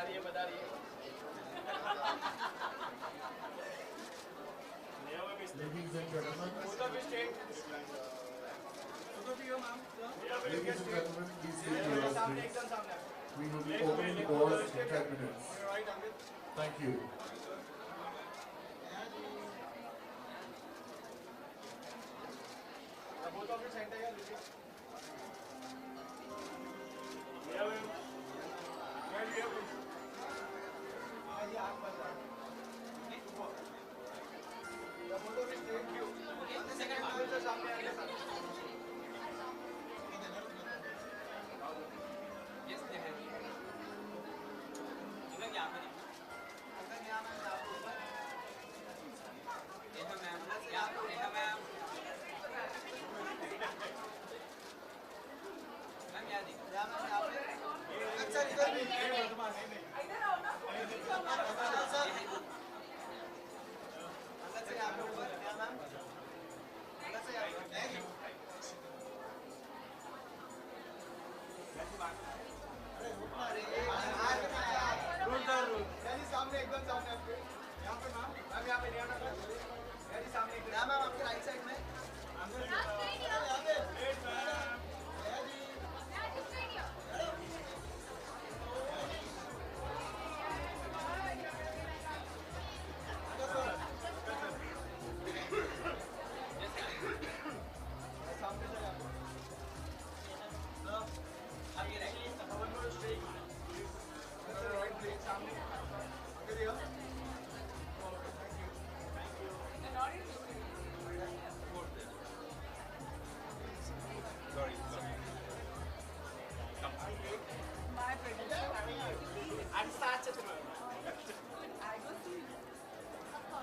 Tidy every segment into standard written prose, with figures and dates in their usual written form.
Ladies and gentlemen, please take your seats. We will be opening the doors in 10 minutes. Thank you.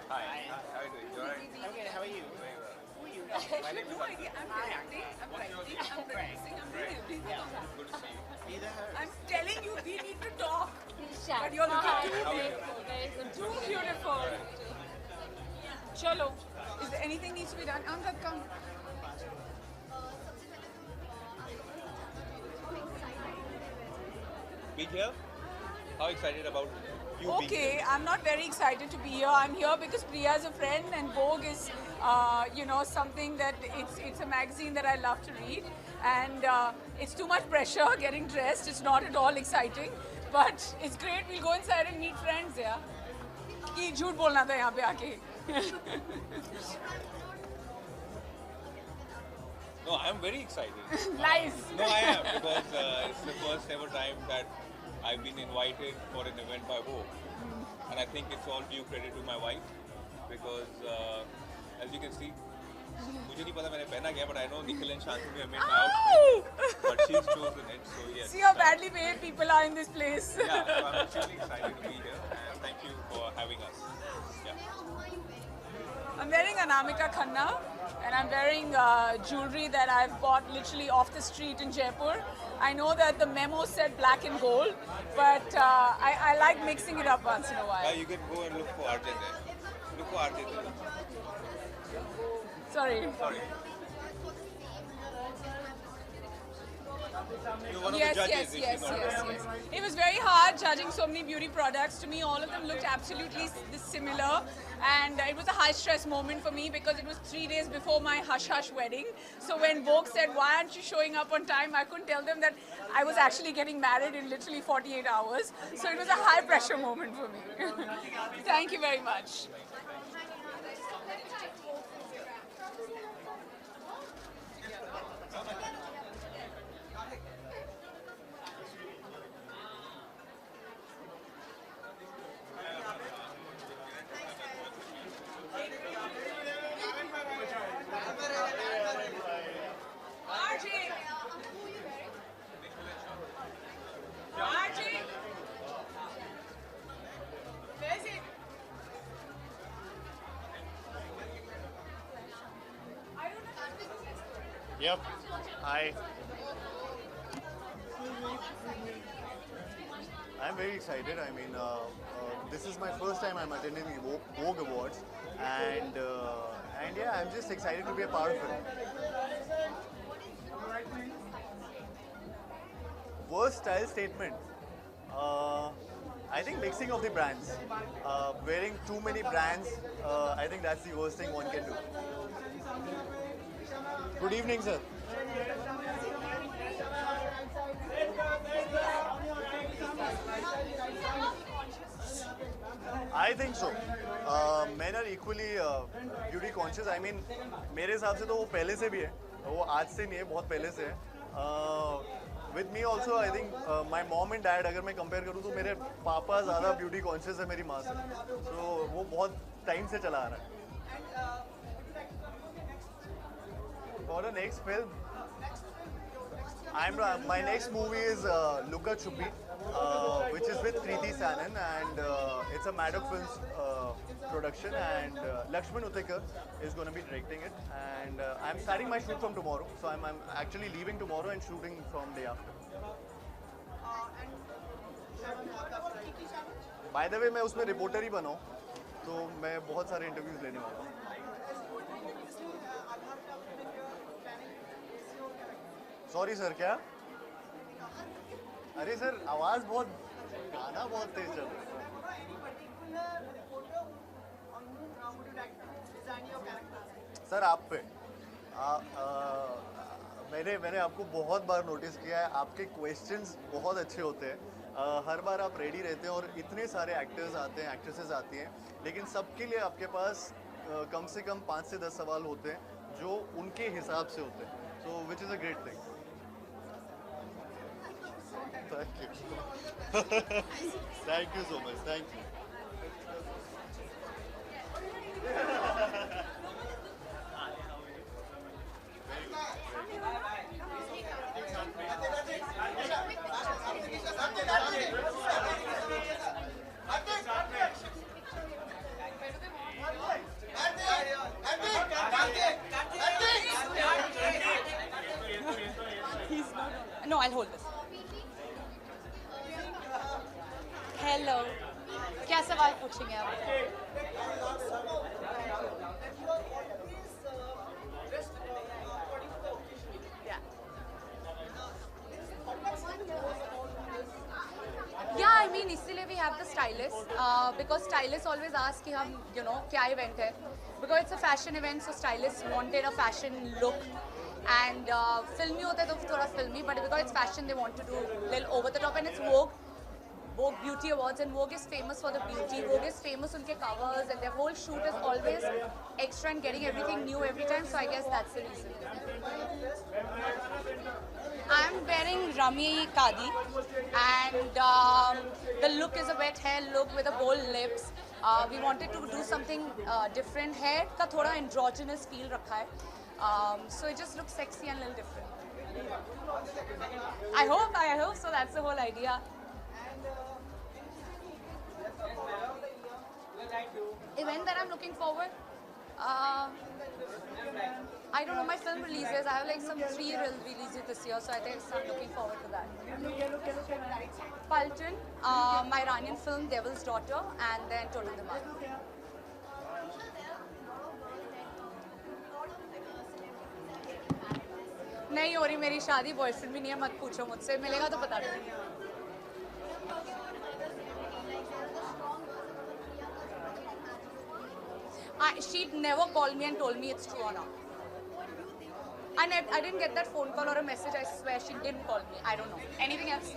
Hi, how are you doing? You alright? Okay, how are you? Very well. Who are you? My name is No idea. I'm directing, I'm writing, I'm producing, I'm doing everything. Good to see you. Either her. I'm telling you, we need to talk. Shut But you're looking up. too beautiful. Too beautiful. Chalo. Is there anything needs to be done? Amjad, come. Being here? How excited about you being Okay, here? I'm not very excited to be here. I'm here because Priya is a friend and Vogue is, something that it's a magazine that I love to read. And it's too much pressure getting dressed. It's not at all exciting. But it's great. We'll go inside and meet friends, yeah. कि झूठ बोलना था यहाँ पे आके. No, I'm very excited. Lies. No, I am because it's the first ever time that I've been invited for an event by Vogue. And I think it's all due credit to my wife because as you can see, मुझे नहीं पता मैंने पहना क्या, but I know Nikhil and Shantanu have made my outfit, but she's chosen it, so yes. See how badly paid people are in this place. Yeah, so I'm extremely excited to be here and thank you for having us. Yeah. I'm wearing Anamika Khanna and I'm wearing jewelry that I've bought literally off the street in Jaipur. I know that the memo said black and gold, but I like mixing it up once in a while. You can go and look for RJ there. Look for RJ there. Sorry. Sorry. You're one of Yes, the judges. yes, if yes, you're not yes, wrong. yes. It was very hard judging so many beauty products. To me, all of them looked absolutely similar. And it was a high stress moment for me because it was 3 days before my hush-hush wedding. So when Vogue said, why aren't you showing up on time? I couldn't tell them that I was actually getting married in literally 48 hours. So it was a high pressure moment for me. Thank you very much. Yep. Hi. I'm very excited. I mean, this is my first time I'm attending the Vogue Awards, and yeah, I'm just excited to be a part of it. Worst style statement. I think mixing of the brands. Wearing too many brands, I think that's the worst thing one can do. Good evening, sir. I think so. Men are equally beauty conscious. I mean, मेरे हिसाब से तो वो पहले से भी है. वो आज से नहीं है, बहुत पहले से है. With me also, I think my mom and dad, अगर मैं compare करूँ तो मेरे पापा ज़्यादा beauty conscious है मेरी माँ से. So वो बहुत time से चला आ रहा है. For the next film, my next movie is Luka Chuppi, which is with Kriti Sanon, and it's a Maddox Films production, and Lakshman Utekar is going to be directing it, and I'm starting my shoot from tomorrow, so I'm actually leaving tomorrow and shooting from day after. By the way, मैं उसमें reporter ही बना हूँ, तो मैं बहुत सारे interviews लेने वाला हूँ. सॉरी सर, क्या? अरे सर, आवाज़ बहुत, गाना बहुत तेज चल रहा है. सर आप पे मैंने आपको बहुत बार नोटिस किया है, आपके क्वेश्चंस बहुत अच्छे होते हैं. हर बार आप रेडी रहते हैं और इतने सारे एक्टर्स आते हैं, एक्ट्रेसेस आती हैं, लेकिन सबके लिए आपके पास कम से कम 5 से 10 सवाल होते हैं जो उनके हिसाब से होते हैं. So which is a great thing. Thank you. Thank you so much. Thank you. No, I'll hold this. Hello, क्या सवाल पूछेंगे आप? Yeah, I mean इसीलिए we have the stylist because stylists always ask कि हम क्या event है, because it's a fashion event, so stylists wanted a fashion look. And filmy होता है तो थोड़ा filmy, but because it's fashion, they want to do little over the top, and it's Vogue Beauty Awards, and Vogue is famous for the beauty. Vogue is famous unke covers, and their whole shoot is always extra and getting everything new every time. So I guess that's the reason. I'm wearing Rami Kadi, and the look is a wet hair look with a bold lips. We wanted to do something different. Hair का थोड़ा androgynous feel रखा है. So it just looks sexy and a little different. I hope so. That's the whole idea. Event that I'm looking forward. I don't know, my film releases. I have like some 3 releases this year, so I think I'm looking forward to that. Paltan, my Iranian film Devil's Daughter, and then Total Dimal. नहीं हो रही मेरी शादी, boyfriend भी नहीं है, मत पूछो मुझसे, मिलेगा तो बता दूंगी. She never called me and told me it's true or not. I didn't get that phone call or a message. I swear she didn't call me. I don't know. Anything else?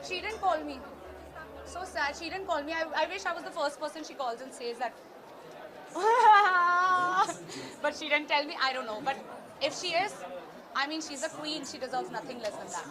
She didn't call me. So sad. She didn't call me. I wish I was the first person she calls and says that. But she didn't tell me. I don't know. But if she is, I mean, she's a queen. She deserves nothing less than that.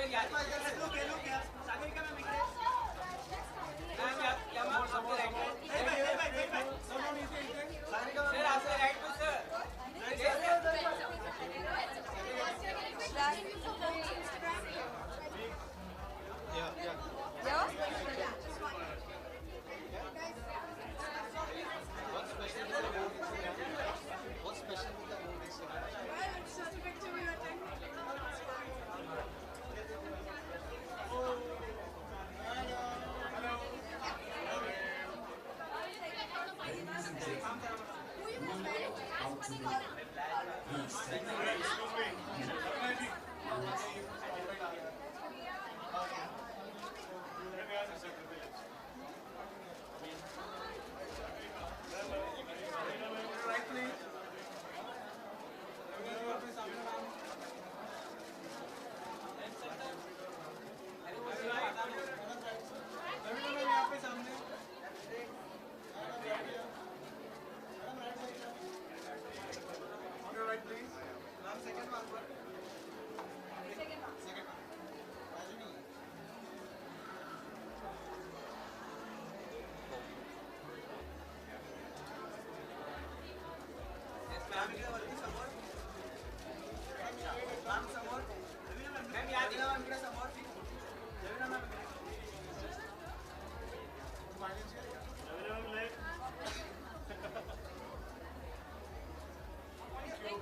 Thank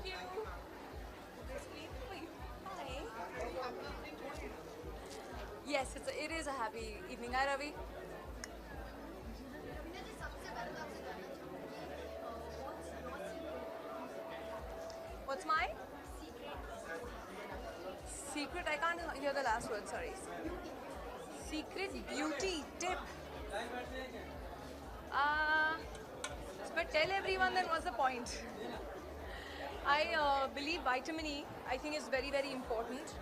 you. Hi. Yes, it is a happy evening. Hi, Ravi. What's my secret? I can't hear the last word. Sorry. Secret beauty tip. But tell everyone, then what's the point? I believe vitamin E, I think, is very, very important.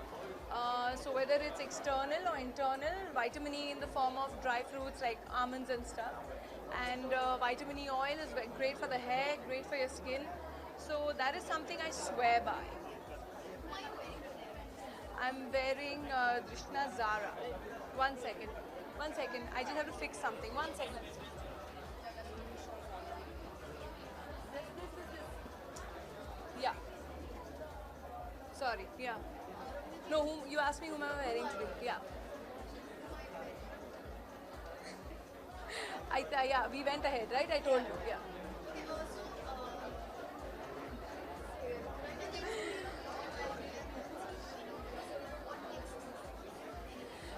So whether it's external or internal, vitamin E in the form of dry fruits like almonds and stuff. And vitamin E oil is great for the hair, great for your skin. So that is something I swear by. I'm wearing Drishna Zara. 1 second. 1 second. I just have to fix something. 1 second. Yeah. Sorry. Yeah. No, you asked me whom am I wearing today. Yeah. Yeah, we went ahead, right? I told you. Yeah.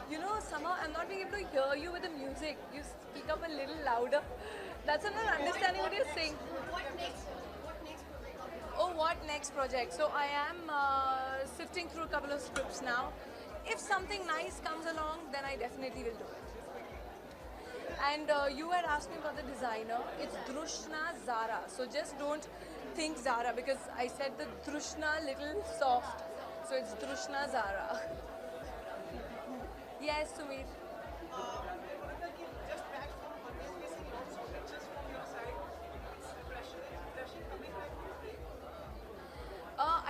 You know, somehow I'm not being able to hear you with the music. You speak up a little louder. That's I'm not understanding what you're saying. Oh, what next project? So I am sifting through a couple of scripts now. If something nice comes along, then I definitely will do it. And you had asked me about the designer. It's Drishna Zara. So just don't think Zara because I said the Drishna little soft. So it's Drishna Zara. Yes, Sumit.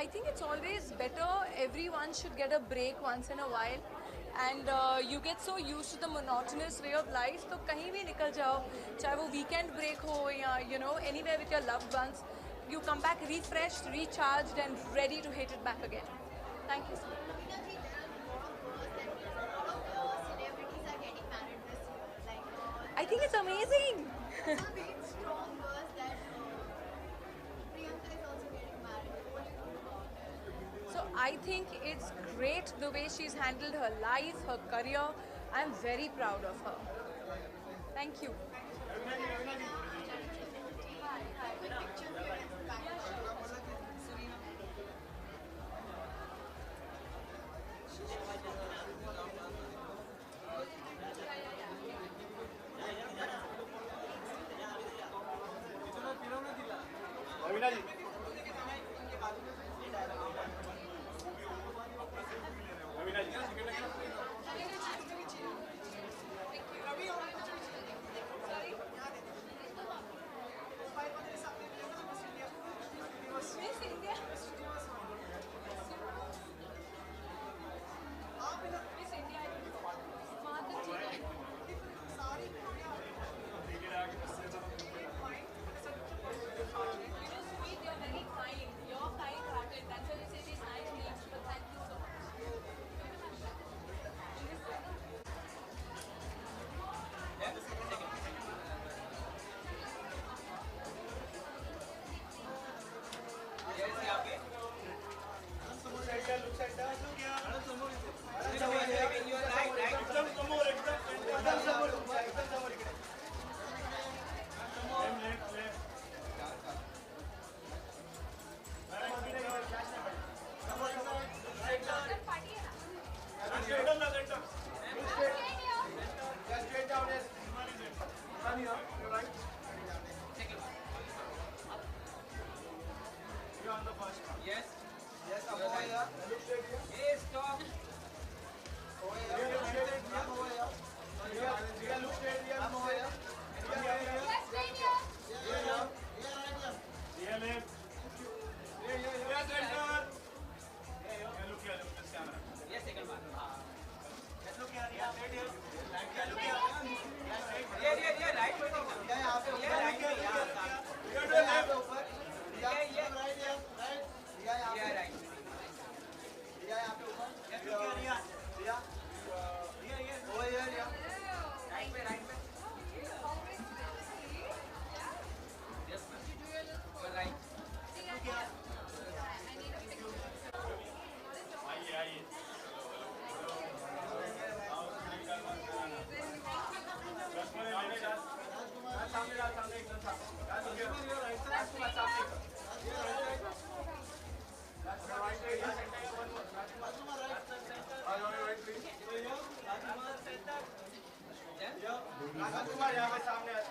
I think it's always better. Everyone should get a break once in a while. And you get so used to the monotonous way of life. So kahin bhi nikal jao, chahe wo weekend break ho ya, anywhere with your loved ones. You come back refreshed, recharged and ready to hit it back again. Thank you. I think it's amazing. So I think it's great the way she's handled her life, her career. I'm very proud of her. Thank you.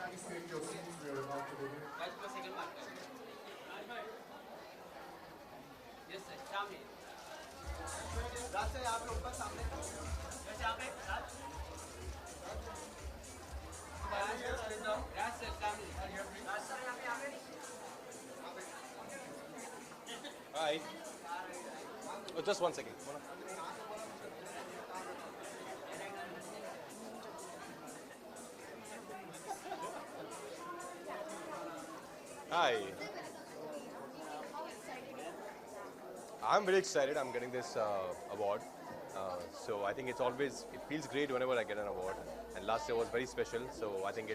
Please take your seats. We are about to begin. Hi. Oh, just 1 second. Hi. I'm very excited. I'm getting this award. So I think it feels great whenever I get an award. And last year was very special. So I think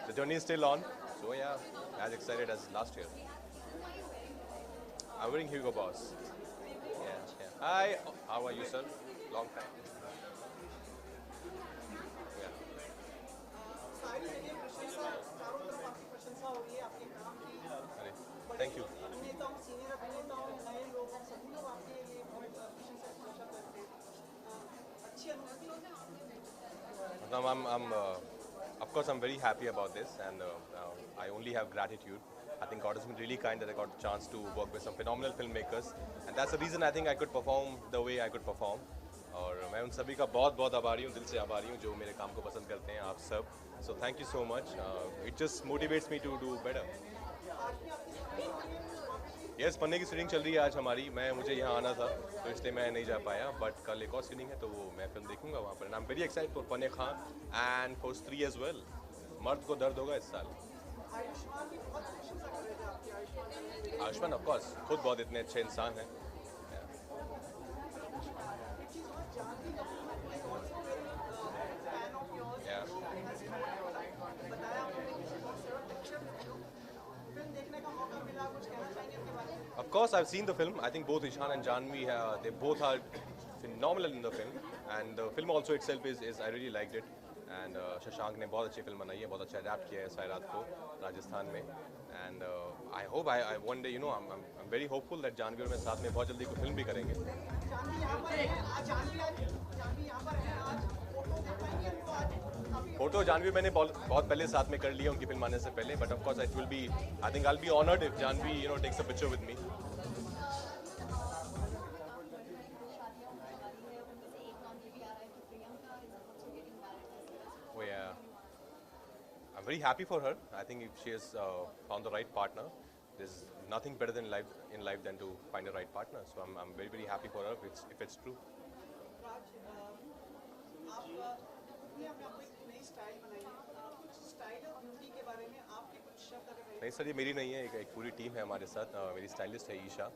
the journey is still on. So yeah, as excited as last year. I'm wearing Hugo Boss. Yeah. Hi. How are you, sir? Long time. Yeah. अरे, Thank you. Of course, I'm very happy about this, and I only have gratitude. I think God has been really kind that I got a chance to work with some phenomenal filmmakers, and that's the reason I think I could perform the way I could perform. और मैं उन सभी का बहुत बहुत आभारी हूँ, दिल से आभारी हूँ जो मेरे काम को पसंद करते हैं आप सब. So thank you so much. It just motivates me to do better. Yes, पन्ने की स्क्रीनिंग चल रही है आज हमारी. मुझे यहाँ आना था तो इसलिए मैं नहीं जा पाया, बट कल एक और स्क्रीनिंग है तो वो मैं फिल्म देखूंगा वहाँ पर. I'm very excited for पन्ने खान and for स्त्री as well. मर्द को दर्द होगा इस साल. आयुष्मान ऑफ कोर्स खुद बहुत इतने अच्छे इंसान हैं. Of course, I've seen the film. I think both Ishan and Janvi, they both are phenomenal in the film, and the film also itself is I really liked it. And Shashank ने बहुत अच्छी film बनाई है, बहुत अच्छा adapt किया है सायरात को राजस्थान में. And I hope I one day, I'm very hopeful that Janvi और मैं साथ में बहुत जल्दी कोई फिल्म भी करेंगे. फोटो जानवी मैंने बहुत पहले साथ में कर लिया उनकी फिल्म आने से पहले, but of course it will be, I think I will be honoured if Janhvi takes a picture with me. Oh yeah, I'm very happy for her. I think if she has found the right partner, there's nothing better than in life than to find a right partner. So I'm very very happy for her if it's true. नहीं sir, ये मेरी नहीं है, एक पूरी team है हमारे साथ. मेरी स्टाइलिस्ट है ईशा,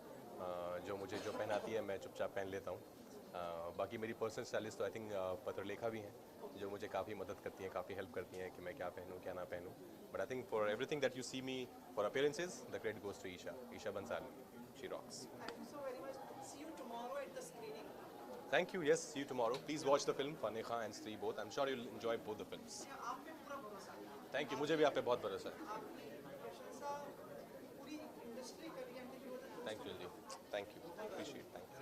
जो मुझे जो पहनाती है मैं चुपचाप पहन लेता हूँ. बाकी मेरी पर्सनल स्टाइलिस्ट तो आई थिंक पत्रलेखा भी हैं, जो मुझे काफ़ी मदद करती हैं, काफ़ी हेल्प करती हैं कि मैं क्या पहनूँ क्या ना पहनूँ. But I think for everything that you see me for appearances, the credit goes to Isha Bhansali. She rocks. Thank you. Yes, see you tomorrow. Please watch the film Pannne Khan and Stree both. I'm sure you'll enjoy both the films. Thank you. मुझे भी आप पे बहुत भरोसा है. Thank you, Ji. Thank you. Appreciate it. Thank you.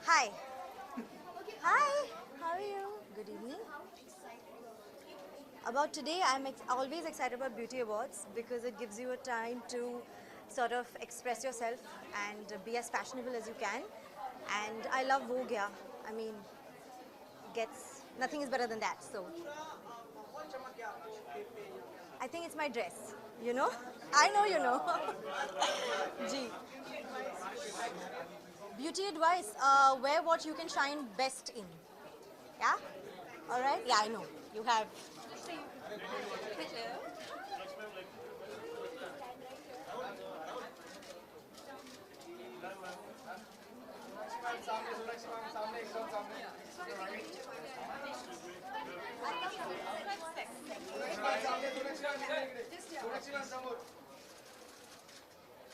Hi. Hi. How are you? Good evening. About today, I'm always excited about Beauty Awards because it gives you a time to sort of express yourself and be as fashionable as you can. And I love Vogue, yeah. I mean, nothing is better than that. So I think it's my dress. You know? I know you know. Gee. Beauty advice, wear what you can shine best in. Yeah? Alright? Yeah, I know. You have.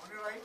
On your right.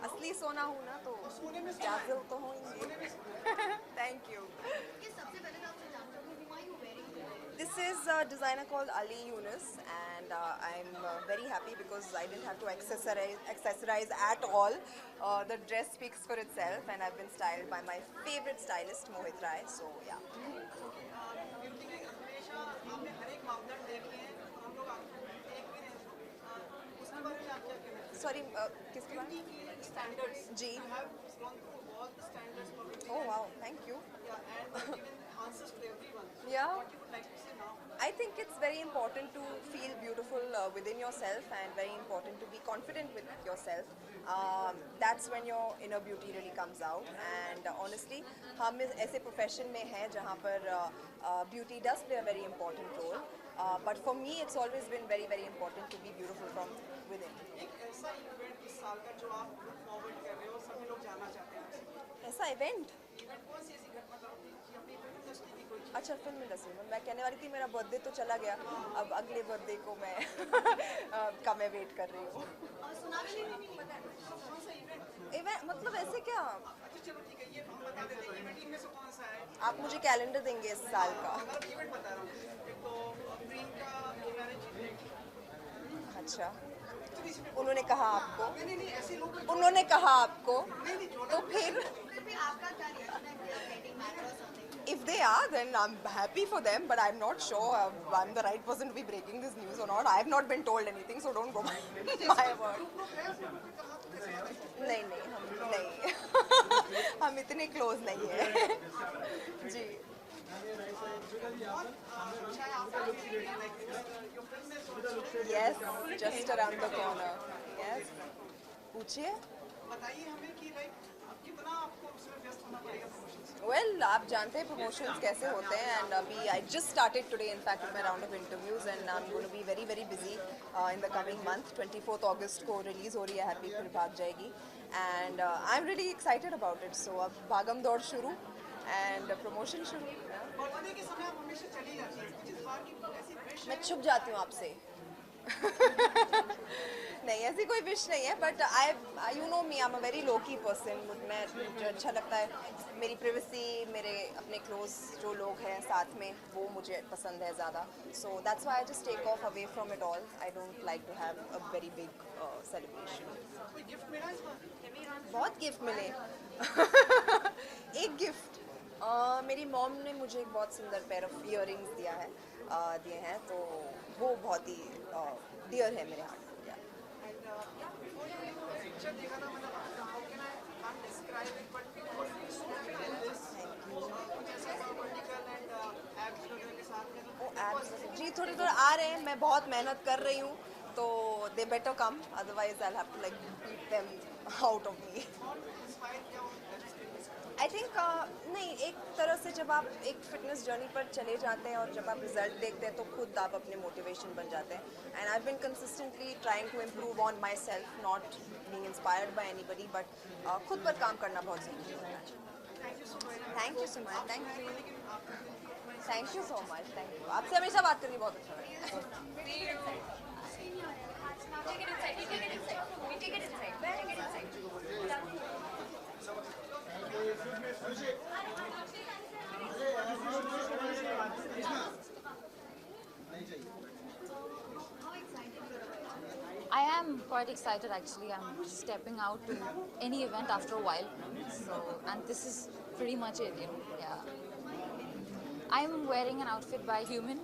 असली सोना हूँ ना तो dazzle तो होंगी. Thank you. This is a designer called Ali Yunus, and I'm very happy because I didn't have to accessorize at all. The dress speaks for itself, and I've been styled by my favorite stylist Mohit Rai. So yeah. Sorry, किसके बारे में? Standards. Ji. You have gone through all the standards for beauty. Oh wow, thank you. Yeah, and given answers to everyone. So Yeah. What you would like to say now? I think it's very important to feel beautiful within yourself and very important to be confident with yourself. That's when your inner beauty really comes out. And honestly, हम ऐसे profession में हैं जहाँ पर beauty does play a very important role. But for me, it's always been very, very important to be beautiful from within. एक ऐसा event इस साल का जो आप look forward कर रहे हो सभी लोग जाना चाहते हैं. ऐसा event? इवेंट कौन सी ऐसी घटना थी अपनी फिल्म इंडस्ट्री की कोई? अच्छा फिल्म इंडस्ट्री में मैं कहने वाली थी मेरा बर्थडे तो चला गया अब अगले बर्थडे को मैं का मैं वेट कर रही हूँ. कौन सा इवेंट? इवेंट मतलब ऐसे क्या अच्छा चलो ठीक है ये हम बता देते हैं इवेंट इनमें से कौन सा है? आप मुझे कैलेंडर देंगे इस साल का? अगर इवेंट बता रहा हूँ एक तो प्रियंका मैरिज. अच्छा उन्होंने कहा आपको? नहीं नहीं ऐसे लोग उन्होंने कहा आपको? तो फिर if they are, then I'm happy for them, but I'm not sure I'm the right person to be breaking this news or not. I have not been told anything, so don't go by my word. नहीं नहीं हम नहीं हम इतने close नहीं हैं जी. Yes, just around the corner. Yes. पूछिए. बताइए हमें कि लाइक कितना आपको उसमें व्यस्त होना पड़ेगा प्रमोशन से. Well, वेल आप जानते हैं प्रमोशंस कैसे होते हैं एंड अभी I just started today in fact with my round of interviews and I am going to be very very busy in the coming month 24 अगस्त को रिलीज़ हो रही है Happy Phirr Bhag Jayegi and I am really excited about it so अब भागम दौड़ शुरू and promotion शुरू। बर्थडे के समय आप हमेशा चली जाती हैं, कुछ इस बार की ऐसी विश मैं छुप जाती हूँ आपसे नहीं ऐसी कोई विश नहीं है but I you know me I am a very low की पर्सन। मुझे अच्छा लगता है मेरी प्रिवेसी, मेरे अपने क्लोज जो लोग हैं साथ में वो मुझे पसंद है ज़्यादा। So that's why I just take off away from it all. I don't like to have a very big celebration. कोई गिफ्ट मिला इस बार? बहुत गिफ्ट मिले एक गिफ्ट मेरी मॉम ने मुझे एक बहुत सुंदर पेयर ऑफ इयररिंग्स दिए हैं तो वो बहुत ही डियर है मेरे हार्ट को। पिक्चर देखा था, मतलब how can I can't describe it but it was so famous जैसे वर्टिकल एंड एब्स वगैरह के साथ में वो एब्स जी थोड़े थोड़े आ रहे हैं। मैं बहुत मेहनत कर रही हूँ तो they better come otherwise I have to like beat them out of me. I think नहीं एक तरह से जब आप एक फिटनेस जर्नी पर चले जाते हैं और जब आप रिजल्ट देखते हैं तो खुद आप अपने मोटिवेशन बन जाते हैं and I have been consistently trying to improve on myself not being inspired by anybody but खुद पर काम करना बहुत ज़रूरी होता है। Thank you so much. Thank you so much. Thank you. आपसे हमेशा बात करनी बहुत अच्छा लगता है। I am quite excited actually. I'm stepping out to any event after a while. So, and this is pretty much it, you know. Yeah. I'm wearing an outfit by Human,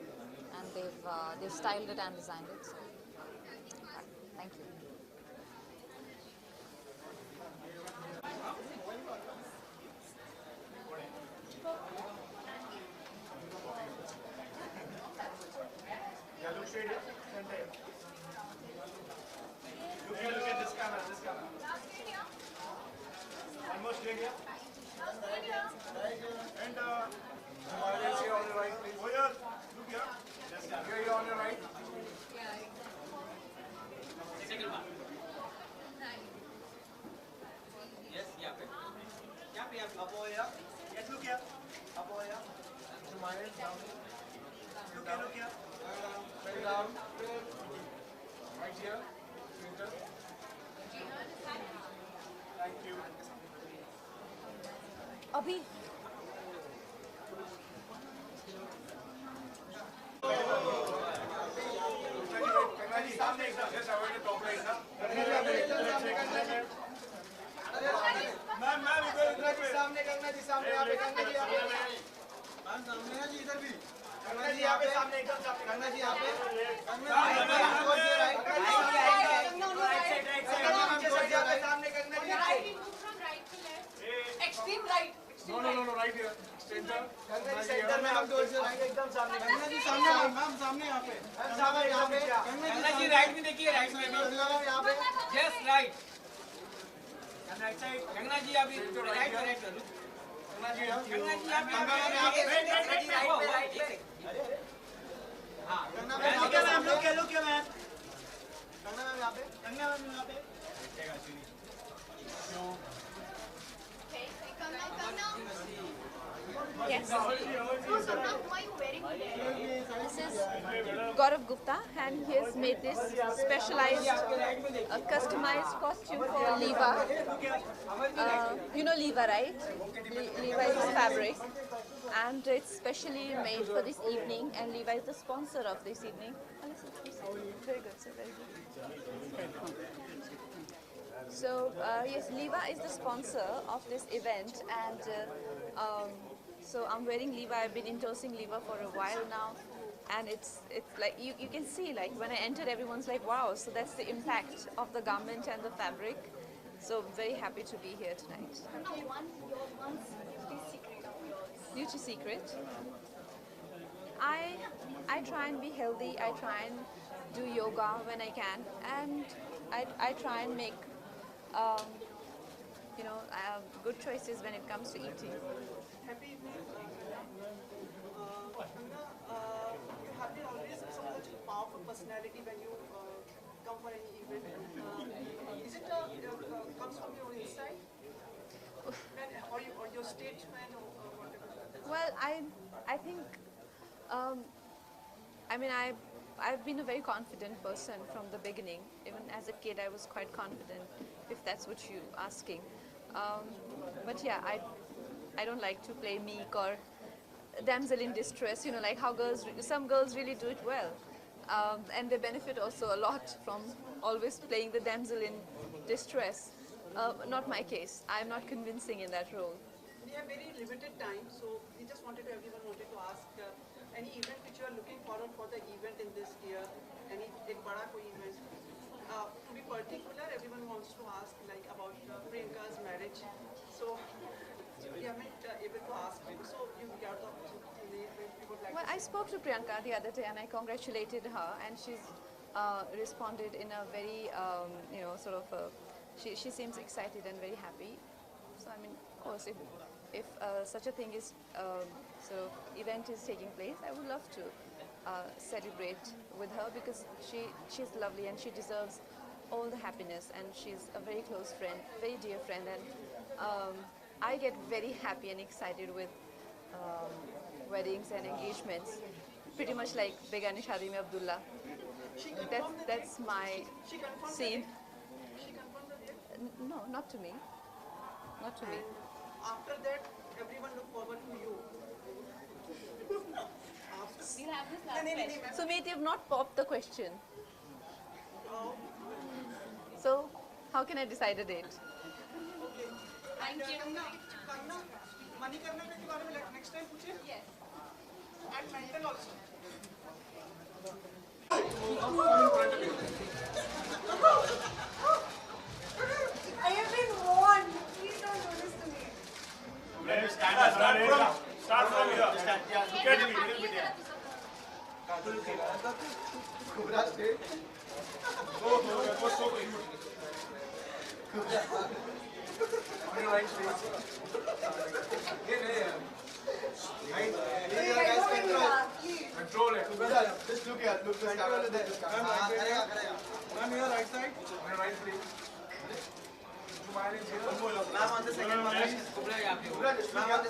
and they've styled it and designed it. So, thank you. Look at this camera, this camera. Almost straight here. And Himalayas here on the right, please. Oh yeah, look here. Here you on your right. Second one. Yes, यहाँ पे up over here. Yes, look here. Up over here. Himalayas down. Look here. Very down. Right here. Center. Thank you. अभी सामने एकदम जैसे avoid top right ना ma'am इधर सामने गंगा जी सामने यहाँ पे गंगा जी यहाँ पे मैम सामने है जी इधर भी गंगा जी यहाँ पे सामने एकदम सामने गंगा जी यहाँ पे सामने Ganga ji Extreme right. No, right here. Center. Ganga ji centre में हम दो से राइट एकदम सामने गंगा जी सामने मैम सामने यहाँ पे सामने यहाँ पे गंगा जी राइट में देखिए राइट में यहाँ पे yes right right side Ganga ji अभी राइट गंगा जी यहाँ पे गंगा जी राइट पे हाँ गंगा मैम लोग क्या मैम गंगा मैम यहाँ पे गंगा मैम यहाँ पे Yes. This is Gaurav Gupta, and he has made this specialized, customized costume for Liva. You know Liva, right? Liva is a fabric, and it's specially made for this evening. And Liva is the sponsor of this evening. Very good, sir. Very good. So yes, Liva is the sponsor of this event, and so I'm wearing Liva. I've been endorsing Liva for a while now, and it's like you can see, like when I entered, everyone's like, wow. So that's the impact of the garment and the fabric. So I'm very happy to be here tonight. Beauty secret. I try and be healthy. I try and do yoga when I can, and I try and make good choices when it comes to eating. Happy for any event. Is it comes from your inside? Or your statement or whatever? Well, I think, I mean, I've been a very confident person from the beginning. Even as a kid, I was quite confident, if that's what you're asking. But yeah, I don't like to play meek or damsel in distress, you know, like how some girls really do it well. And they benefit also a lot from always playing the damsel in distress. Not my case. I'm not convincing in that role. We have very limited time, so we just everyone wanted to ask any event which you are looking forward for the event in this year, any ek bada koi event. To be particular, everyone wants to ask like about Priyanka's marriage. So we haven't able to ask you. So you got the opportunity. We would like Well, I spoke to Priyanka the other day and I congratulated her, and she's responded in a very, you know, sort of, she seems excited and very happy. So I mean, of course, if such a thing is, sort of event is taking place, I would love to celebrate with her, because she's lovely and she deserves all the happiness, and she's a very close friend, very dear friend, and I get very happy and excited with weddings and engagements, pretty much like Begani Shadi Mein Abdullah. That's my scene. She confirmed the date? No, not to me. Not to me. After that, everyone look forward to you. Sumit, you've not popped the question. So, how can I decide a date? Thank you. Manikarna के बारे में next time पूछे? Yes. And mental also. I have been warned. Please don't do this to me. Start from here. Look at me. Little bit here. Kubra stay. Oh, that was so cute. Control it. Just look here. Look this camera. Ma'am, your right side. My right, please. Ma'am, on the second one. Kubra, just look here.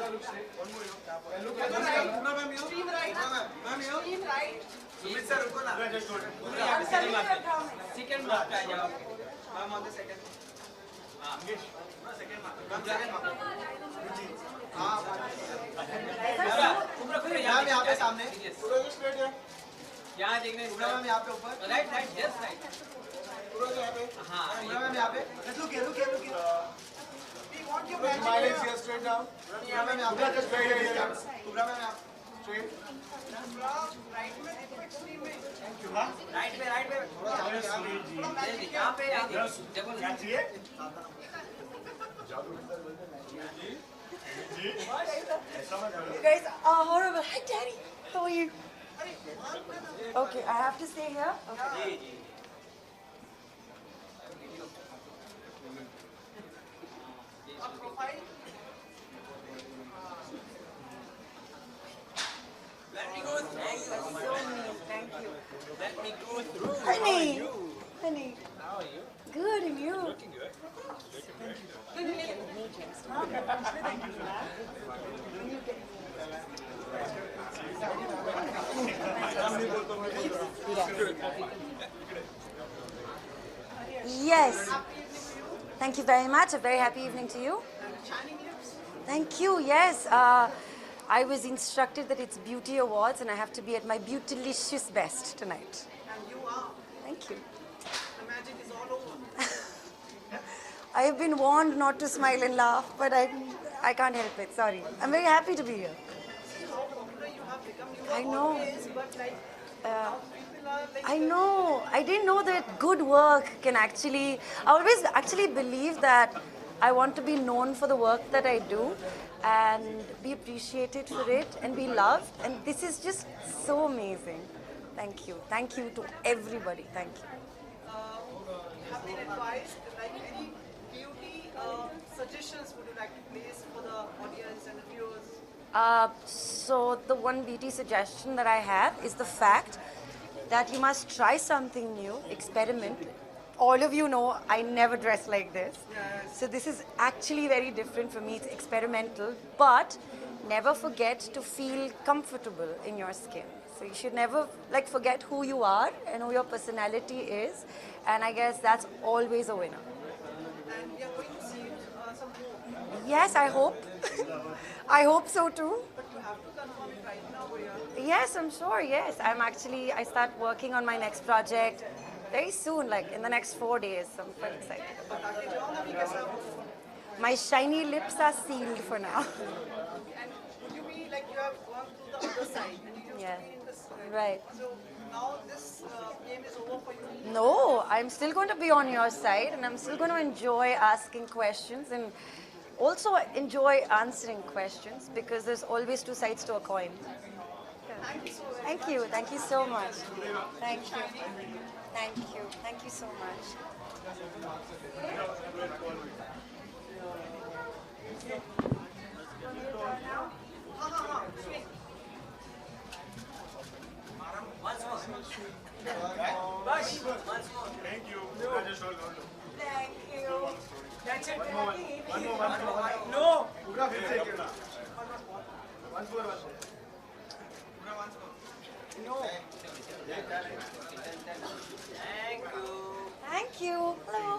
Look straight. One more. Look at this camera. Ma'am, here. Stream right. Ma'am, here. Stream right. Sumit sir, रुको ना. Just hold it. Second mark पे आ जाओ. Ma'am, on the second. Second mark. Ma'am, second mark. Ma'am यहाँ पे सामने. पूरा जो straight है. यहाँ देखने. पूरा मैम यहाँ पे ऊपर. Right, just right. पूरा जो यहाँ पे. हाँ. पूरा मैम यहाँ पे. Look here. We want you Look, smile is here straight down. पूरा मैम यहाँ पे. Just straight here. पूरा मैम यहाँ. Straight. Right में देखो extreme में. Thank you. हाँ. Right में. यहाँ पे. Catchiए. You guys are horrible. Hi, Daddy. How are you? Okay, I have to stay here. Okay. Profile. Let me go through. So mean. Thank you. Let me go through. Honey. Honey. How are you? Good, and you? Looking good. Yes. Thank you very much. A very happy evening to you. Thank you. Yes. I was instructed that it's Beauty Awards and I have to be at my beautylicious best tonight. And you are. Thank you. The magic is all over. I have been warned not to smile and laugh, but I can't help it. Sorry. I'm very happy to be here. How popular you have become. You I were know. always, but like now people are like. I know. I didn't know that good work can actually. I always actually believe that I want to be known for the work that I do and be appreciated for it and be loved. And this is just so amazing. Thank you. Thank you to everybody. Thank you. Have been advised like any beauty suggestions would you like to place for the audience and the viewers? So the one beauty suggestion that I have is the fact that you must try something new, experiment. All of you know I never dress like this. So this is actually very different for me. It's experimental, but never forget to feel comfortable in your skin. So you should never forget who you are and who your personality is. And I guess that's always a winner. And we are going to see some more. Yes, I hope. I hope so too. But you have to confirm it right now where you are. Yes, I'm sure, yes. I start working on my next project very soon, like in the next 4 days. So I'm quite excited. My shiny lips are sealed for now. And would you be like you have gone to the other side and you used Yeah. to be in this Right. So now this game is over for you? No, I'm still going to be on your side and I'm still going to enjoy asking questions and also enjoy answering questions because there's always two sides to a coin. Thank you. Thank you so much. Thank you. Thank you. Thank you so much. Thank you. Just hold on. Thank you. That's it. One more. No. Once more. No. Thank you. Hello.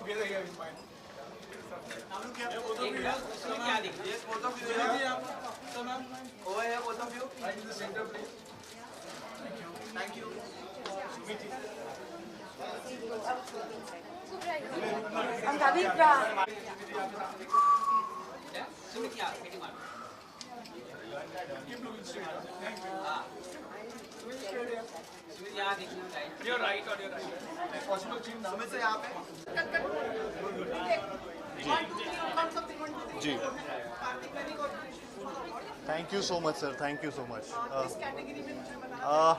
Together here is fine. Over here, both of you. Right in the center, please. Thank you. Sumiti. I'm Kavitra. Keep looking straight. Thank you. You're right or you're right. Possible chin down. जी thank you so much sir thank you so much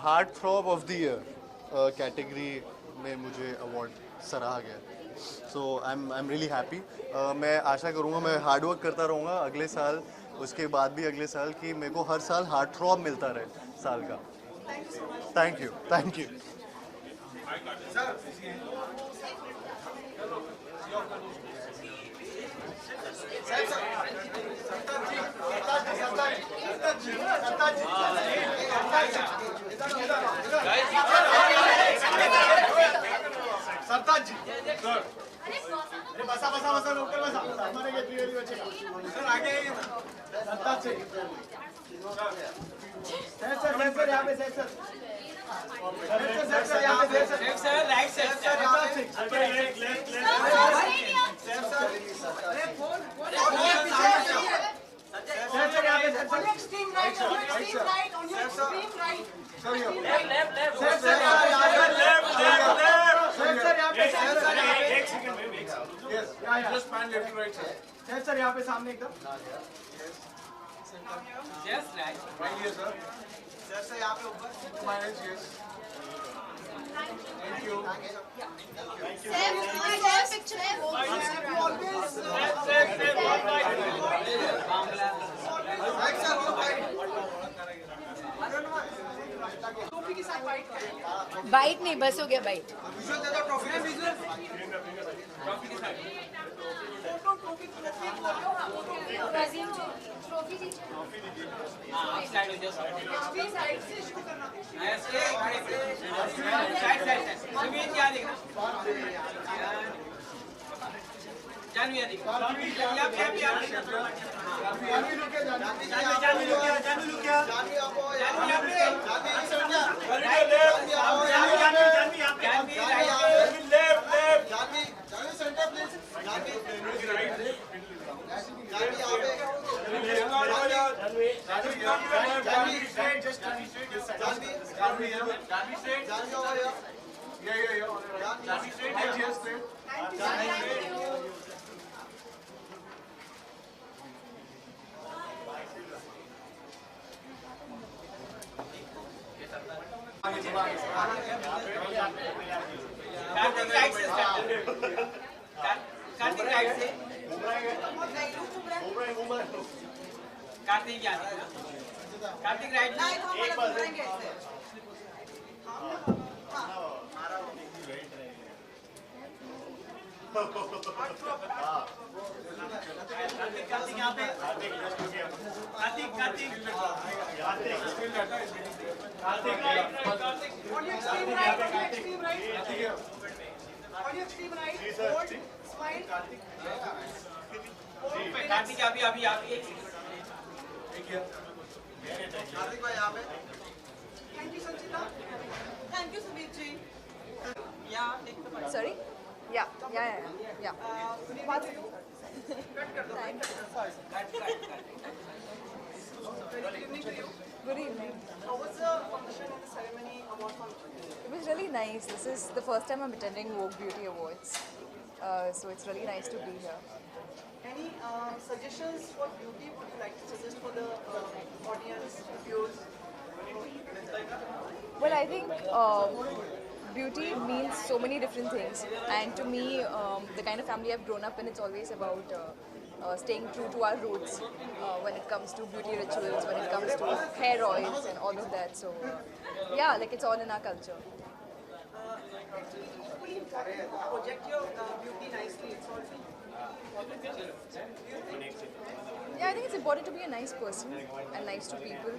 heartthrob of the year category में मुझे award सराहा गया so I am really happy मैं आशा करूँगा मैं hard work करता रहूँगा अगले साल उसके बाद भी अगले साल कि मेरे को हर साल हार्ट थ्रॉब मिलता रहे साल का thank you thank you Sartaj ji sir अरे बसा लोकल बसा हमारे गेट रियली बचेगा सर आगे आइए ना सरताज जी सर यहाँ पे सर सर यहाँ पे सर राइट साइड सर यहाँ पे सर यहाँ पे sir Extreme right, on your extreme right, on your extreme right. left एक second yes just span left to right sir यहाँ पे सामने एकदम Just right. Right here sir यहाँ पे ऊपर minus yes thank you bite नहीं बस हो गया बाइट कार्तिक राइट से कार्तिक याद कार्तिक राइट एक बार कार्तिक यहाँ पे Kartik Kartik on your extreme right, hold, smile. Kartik अभी अभी आप एक कार्तिक भाई यहाँ पे thank you Sanchita thank you Sumeet ji Sorry? Yeah. Good evening. How was the function and the ceremony award function? It was really nice. This is the first time I'm attending Vogue Beauty Awards. So it's really nice to be here. Any suggestions for beauty would you like to suggest for the audience, viewers? Well, I think beauty means so many different things, and to me, the kind of family I've grown up in, it's always about staying true to our roots when it comes to beauty rituals, when it comes to hair oils and all of that. So, yeah, like it's all in our culture. Actually, equally important to project your beauty nicely. It's also Yeah, I think it's important to be a nice person and nice to people,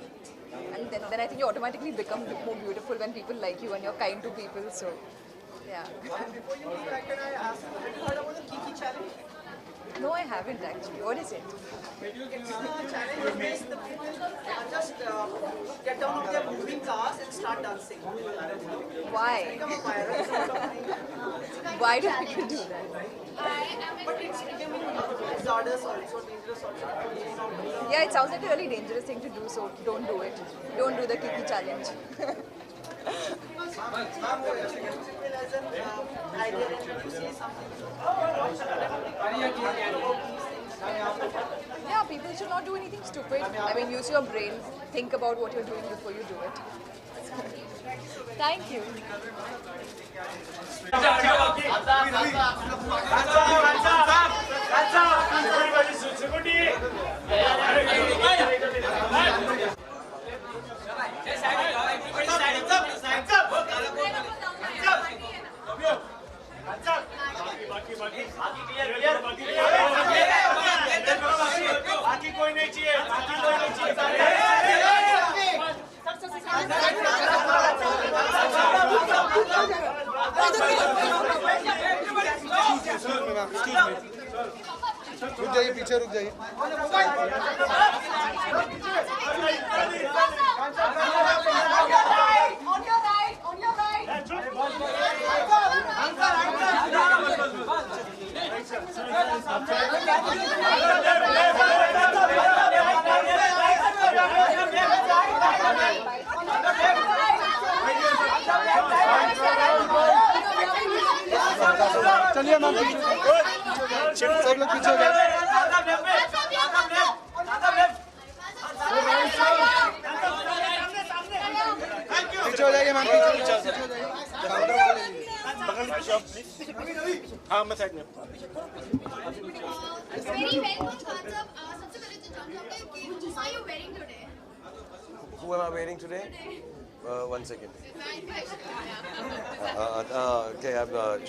and then I think you automatically become more beautiful when people like you and you're kind to people. So, yeah. Before you leave, can I ask, have you heard about the Kiki challenge? No, I haven't actually. What is it? It's a challenge in which the people just get down of their moving cars and start dancing. Why? It's become a viral sort of thing. Why do people do that? But it's becoming hazardous also, dangerous also. Yeah, it sounds like a really dangerous thing to do, so don't do it. Don't do the Kiki challenge. Yeah, people should not do anything stupid. I mean, use your brain, think about what you're doing before you do it. Thank you. रुक जाइए पीछे रुक जाइए चलिए ma'am सब लोग पीछे हो गए पीछे हो जाएंगे मैम पीछे बगल में शॉप हाँ मैं साइड में Who am I wearing today? One second. Okay,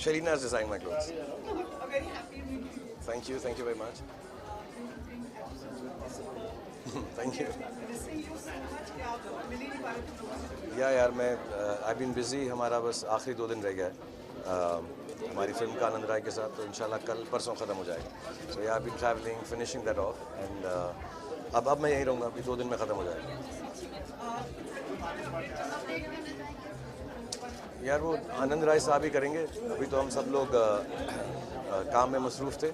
Sharina has designed my clothes. Thank you very much. Thank you. Yeah, यार मैं I've been busy. हमारा बस आखिरी 2 दिन रह गया है हमारी फिल्म का आनंद राय के साथ, तो इंशाल्लाह कल परसों ख़त्म हो जाएगा. So yeah, I've been traveling, finishing that off, and अब मैं यहीं रहूँगा. अभी 2 दिन में ख़त्म हो जाएगा. यार वो आनंद राय साहब ही करेंगे. अभी तो हम सब लोग काम में मसरूफ़ थे.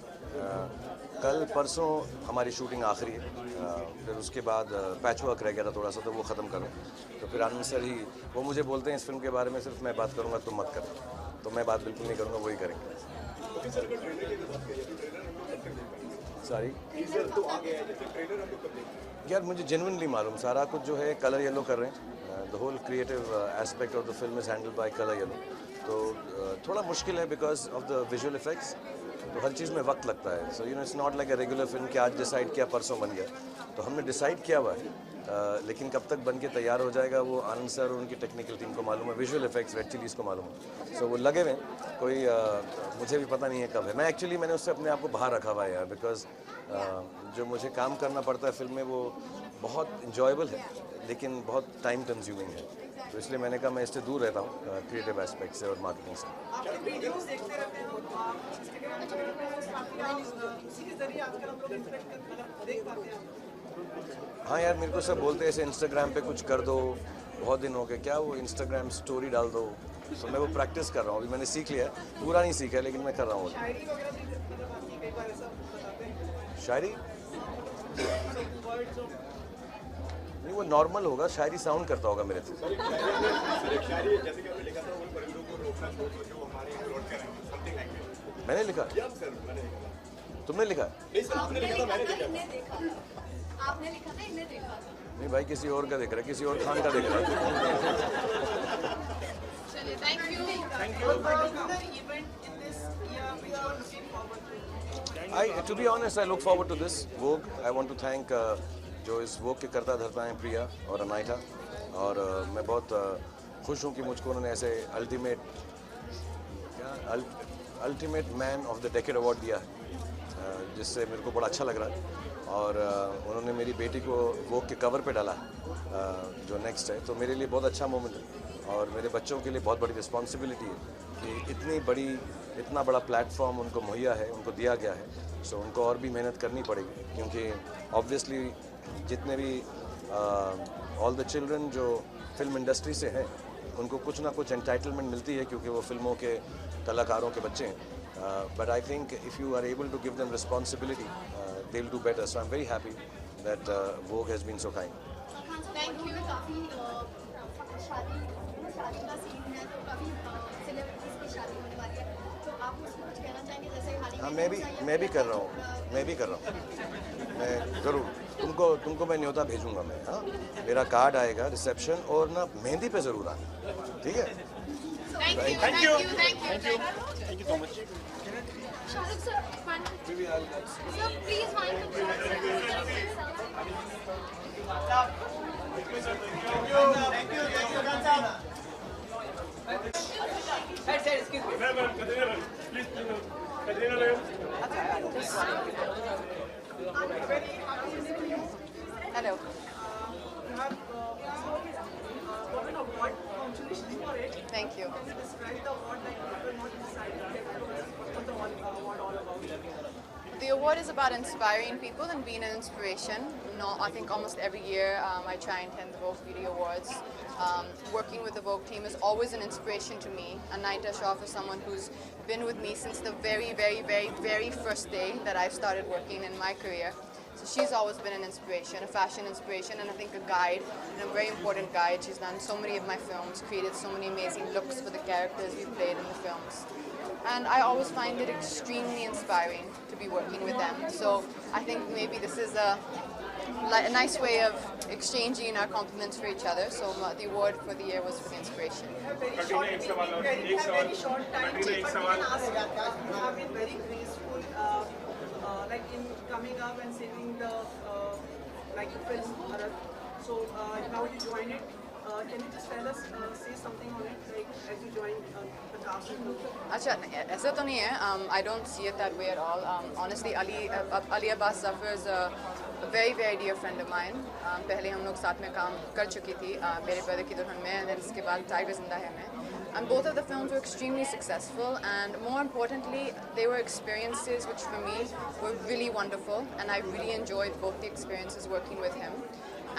कल परसों हमारी शूटिंग आखिरी है. फिर उसके बाद पैच वर्क रह गया था थोड़ा सा, तो वो ख़त्म करूँ. तो फिर आनंद सर ही वो मुझे बोलते हैं इस फिल्म के बारे में सिर्फ मैं बात करूँगा तुम मत करो. तो मैं बात बिल्कुल नहीं करूँगा, वही करेंगे. सॉरी यार मुझे जेन्युइनली मालूम सारा कुछ जो है कलर येलो कर रहे हैं. The whole creative aspect of the film is handled by Colour Yellow. तो थोड़ा मुश्किल है because of the visual effects, तो हर चीज़ में वक्त लगता है. So it's not like a regular film कि आज डिसाइड किया परसों बन गया. तो हमने डिसाइड किया हुआ है, लेकिन कब तक बन के तैयार हो जाएगा वो आनंद सर और उनकी टेक्निकल टीम को मालूम है, विजुअल इफेक्ट्स रेड चिलीज़ को मालूम है. सो वो लगे हुए कोई मुझे भी पता नहीं है कब है. मैंने उससे अपने आप को बाहर रखा हुआ है यार, बिकॉज जो मुझे काम करना पड़ता है फिल्म में वो बहुत इंजॉयबल है लेकिन बहुत टाइम कंज्यूमिंग है. तो इसलिए मैंने कहा मैं इससे दूर रहता हूँ क्रिएटिव एस्पेक्ट से और मार्केटिंग से. हाँ यार, मेरे को सब बोलते हैं ऐसे इंस्टाग्राम पे कुछ कर दो, बहुत दिन हो गए, क्या वो इंस्टाग्राम स्टोरी डाल दो. तो मैं वो प्रैक्टिस कर रहा हूँ. अभी मैंने सीख लिया है, पूरा नहीं सीखा लेकिन मैं कर रहा हूँ. शायरी नहीं, वो नॉर्मल होगा, शायरी साउंड करता होगा मेरे से. मैंने लिखा? तुमने लिखा? आपने लिखा था, इन्हें देखा था. नहीं भाई, किसी और का देख रहा है, किसी और खान का देख रहा है. चलिए, thank you. To be honest, I look forward to this. Vogue, I want to thank जो इस Vogue के करता धरता हैं प्रिया और अनाइटा, और मैं बहुत खुश हूँ कि मुझको उन्होंने ऐसे ultimate man of the decade award दिया है, जिससे मेरे को बड़ा अच्छा लग रहा है. और उन्होंने मेरी बेटी को Vogue के कवर पे डाला जो नेक्स्ट है, तो मेरे लिए बहुत अच्छा मोमेंट है और मेरे बच्चों के लिए बहुत बड़ी रिस्पॉन्सिबिलिटी है कि इतना बड़ा प्लेटफॉर्म उनको मुहैया है, उनको दिया गया है. सो उनको और भी मेहनत करनी पड़ेगी, क्योंकि ऑब्वियसली जितने भी ऑल द चिल्ड्रन जो फिल्म इंडस्ट्री से हैं उनको कुछ ना कुछ एंटाइटलमेंट मिलती है, क्योंकि वो फिल्मों के कलाकारों के बच्चे हैं. But I think if you are able to give them responsibility they will do better. So I am very happy that Vogue has been so kind. Thank you. काफ़ी शादी का सीन है, तो काफ़ी सेलिब्रिटीज़ की शादी होने वाली है, तो आप उसमें कुछ कहना चाहेंगे? जैसे हाँ, मैं भी कर रहा हूँ. मैं ज़रूर तुमको मैं न्योता भेजूंगा मैं. हाँ, मेरा कार्ड आएगा रिसेप्शन, और ना मेहंदी पे ज़रूर आना, ठीक है? Thank you so much. Shahrukh sir, please Hello. Thank you. The award is about inspiring people and being an inspiration. I think almost every year I try and attend the Vogue Beauty Awards. Working with the Vogue team is always an inspiration to me. Anaita Shroff is someone who's been with me since the very, very, very, very first day that I started working in my career. So she's always been an inspiration, a fashion inspiration, and I think a guide, and a very important guide. She's done so many of my films, created so many amazing looks for the characters we played in the films. And I always find it extremely inspiring to be working with them. So I think maybe this is a nice way of exchanging our compliments for each other. So the award for the year was for the inspiration. very short time, but we can ask you have been very graceful, like in coming up and saving the like the film Bharat. So now you join it. Can you just tell us, say something on it, like as you join Punjab? Acha, ऐसा तो नहीं है. I don't see it that way at all. Honestly, Ali Abbas Zafar is a very, very dear friend of mine. पहले हम लोग साथ में काम कर चुकी थी मेरे पर्दे की दुल्हन में, and then इसके बाद टाइगर जिंदा है में. And both of the films were extremely successful, and more importantly, they were experiences which for me were really wonderful, and I really enjoyed both the experiences working with him.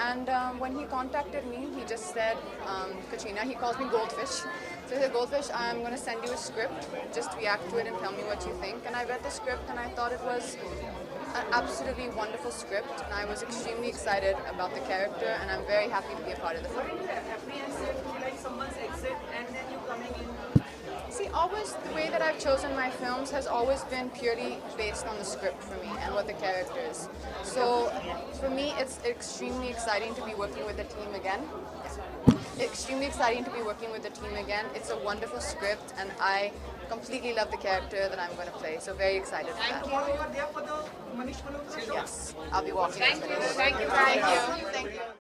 And when he contacted me, he just said, Katrina, he calls me Goldfish. So he said, Goldfish, I'm going to send you a script. Just react to it and tell me what you think. And I read the script and I thought it was an absolutely wonderful script. And I was extremely excited about the character, and I'm very happy to be a part of the film. Apprehensive to like someone's exit and then you coming in? See, always the way that I've chosen my films has always been purely based on the script for me and what the character is. So for me, it's extremely exciting to be working with the team again. Extremely exciting to be working with the team again. It's a wonderful script, and I completely love the character that I'm going to play. So very excited for that. Tomorrow you are there for the Manish Malhotra show? Yes, I'll be walking. Thank you. Thank you. Thank you. Thank you.